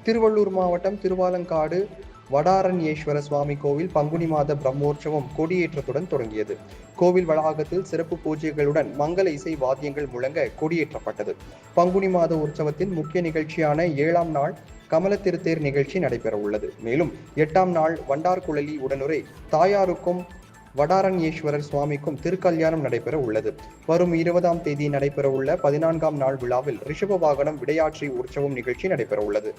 திருவள்ளூர் மாவட்டம் திருவாலங்காடு வடாரண்யேஸ்வர சுவாமி கோவில் பங்குனி மாத பிரம்மோற்சவம் கொடியேற்றத்துடன் தொடங்கியது. கோவில் வளாகத்தில் சிறப்பு பூஜைகளுடன் மங்கள இசை வாத்தியங்கள் முழங்க கொடியேற்றப்பட்டது. பங்குனி மாத உற்சவத்தின் முக்கிய நிகழ்ச்சியான 7ஆம் நாள் கமல திருத்தேர் நிகழ்ச்சி நடைபெற உள்ளது. மேலும் 8ஆம் நாள் வண்டார்குழலி உடனுரை தாயாருக்கும் வடாரண்யேஸ்வரர் சுவாமிக்கும் திருக்கல்யாணம் நடைபெற உள்ளது. வரும் 20ஆம் தேதி நடைபெற உள்ள 14ஆம் நாள் விழாவில் ரிஷப வாகனம் விடையாற்றி உற்சவம் நிகழ்ச்சி நடைபெற உள்ளது.